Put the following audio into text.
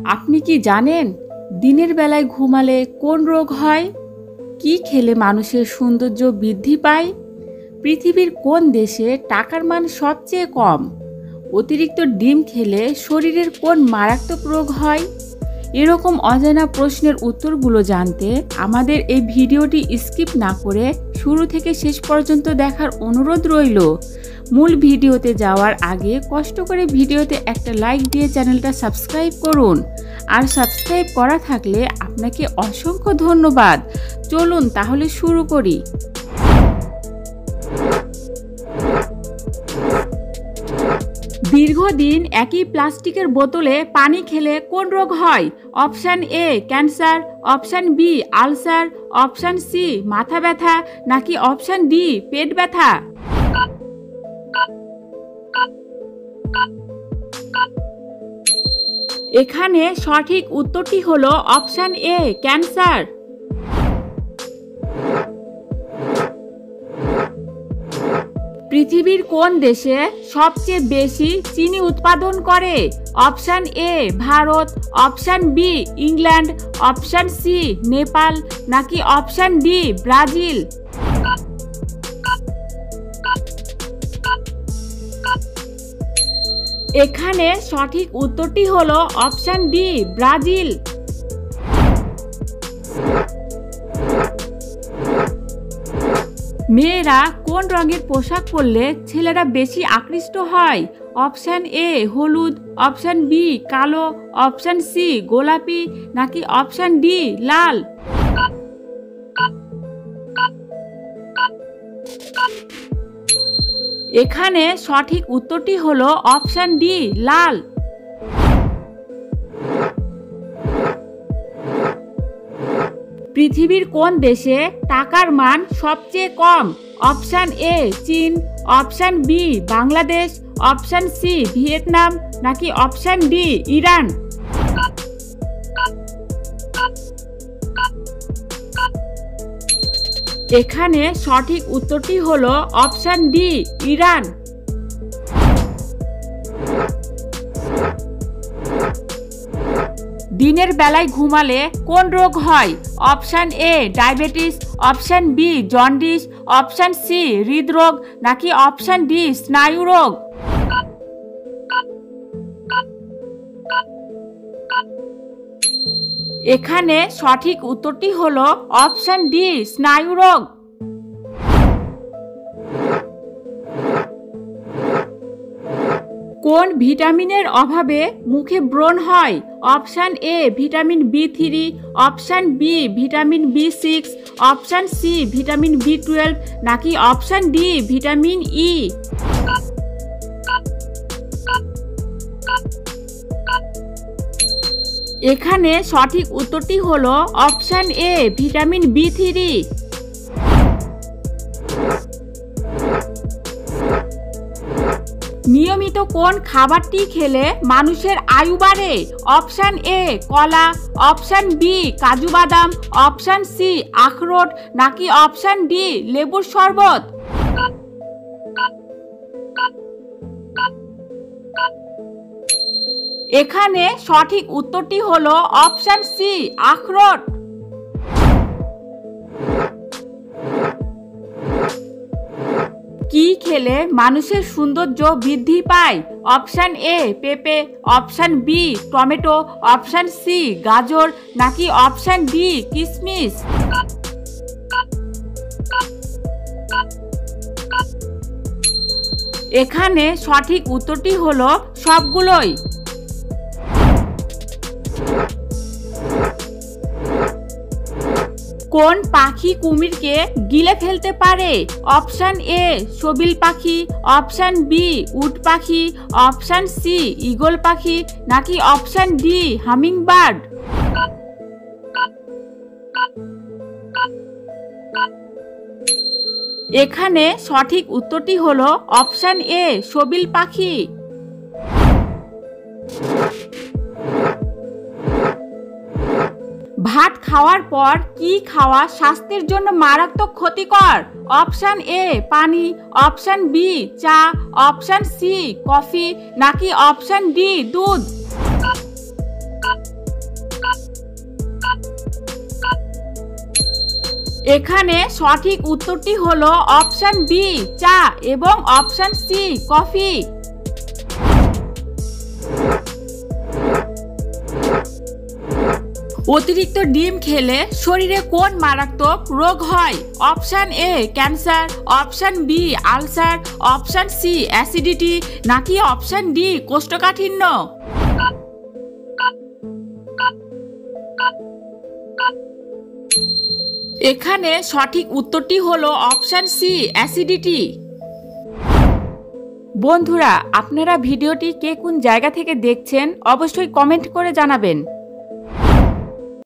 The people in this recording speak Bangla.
আপনি কি জানেন দিনের বেলায় ঘুমালে কোন রোগ হয়? কি খেলে মানুষের সৌন্দর্য বৃদ্ধি পায়? পৃথিবীর কোন দেশে টাকার মান সবচেয়ে কম? অতিরিক্ত ডিম খেলে শরীরের কোন মারাত্মক রোগ হয়? এরকম অজানা প্রশ্নের উত্তরগুলো জানতে আমাদের এই ভিডিওটি স্কিপ না করে শুরু থেকে শেষ পর্যন্ত দেখার অনুরোধ রইল। মূল ভিডিওতে যাওয়ার আগে কষ্ট করে ভিডিওতে একটা লাইক দিয়ে চ্যানেলটা সাবস্ক্রাইব করুন। আর সাবস্ক্রাইব করা থাকলে আপনাকে অসংখ্য ধন্যবাদ। চলুন তাহলে শুরু করি। দীর্ঘদিন একই প্লাস্টিকের বোতলে পানি খেলে কোন রোগ হয়? Option A cancer, option B ulcer, option C মাথা ব্যথা, নাকি অপশান ডি পেট ব্যথা? এখানে সঠিক উত্তরটি হলো অপশান এ ক্যান্সার। পৃথিবীর কোন দেশে সবচেয়ে বেশি চিনি উৎপাদন করে? Option A Bharat, option B England, option C Nepal, নাকি অপশান ডি ব্রাজিল? এখানে সঠিক উত্তরটি হলো অপশান ডি ব্রাজিল। মেয়েরা কোন রঙের পোশাক পরলে ছেলেরা বেশি আকৃষ্ট হয়? অপশান এ হলুদ, অপশান বি কালো, অপশান সি গোলাপি, নাকি অপশান ডি লাল? এখানে সঠিক উত্তরটি হলো অপশান ডি লাল। পৃথিবীর কোন দেশে টাকার মান সবচেয়ে কম? অপশান এ চীন, option B Bangladesh, option C Vietnam, নাকি অপশান ডি ইরান? এখানে সঠিক উত্তরটি হলো অপশান ডি ইরান। দিনের বেলায় ঘুমালে কোন রোগ হয়? Option A diabetes, option B jaundice, option C হৃদরোগ, নাকি অপশান ডি স্নায়ু রোগ? এখানে সঠিক উত্তরটি হলো অপশান ডি স্নায়ু রোগ। কোন ভিটামিনের অভাবে মুখে ব্রণ হয়? Option A vitamin B3, option B vitamin B6, option C vitamin B12, নাকি অপশান ডি ভিটামিন ই? এখানে সঠিক উত্তরটি হলো অপশান এ ভিটামিন B3। নিয়মিত কোন খাবারটি খেলে মানুষের আয়ু বাড়ে? অপশান এ কলা, অপশান বি কাজু বাদাম, অপশান সি আখরোট, নাকি অপশান ডি লেবুর শরবত? এখানে সঠিক উত্তরটি হলো অপশান সি আখরোট। কি খেলে মানুষের সৌন্দর্য বৃদ্ধি পায়? অপশান এ পেঁপে, option B tomato, option C গাজর, নাকি অপশান ডি কিশমিশ? এখানে সঠিক উত্তরটি হলো সবগুলোই। কোন পাখি কুমিরকে গিলে ফেলতে পারে? অপশান এ সবিল পাখি, অপশান বি উট পাখি, অপশান সি ঈগল পাখি, নাকি অপশান ডি হামিং বার্ড? এখানে সঠিক উত্তরটি হলো অপশান এ সবিল পাখি। ভাত খাওয়ার পর কি খাওয়া স্বাস্থ্যের জন্য মারাত্মক ক্ষতিকর? অপশান এ পানি, অপশান বি চা, অপশান সি কফি, নাকি অপশান ডি দুধ? এখানে সঠিক উত্তরটি হলো অপশন বি চা এবং অপশন সি কফি। অতিরিক্ত ডিম খেলে শরীরে কোন মারাত্মক রোগ হয়? Option A cancer, option B ulcer, option C acidity নাকি অপশন ডি কোষ্ঠকাঠিন্য? এখানে সঠিক উত্তরটি হলো অপশন সি অ্যাসিডিটি। বন্ধুরা, আপনারা ভিডিওটি কে কোন জায়গা থেকে দেখছেন অবশ্যই কমেন্ট করে জানাবেন।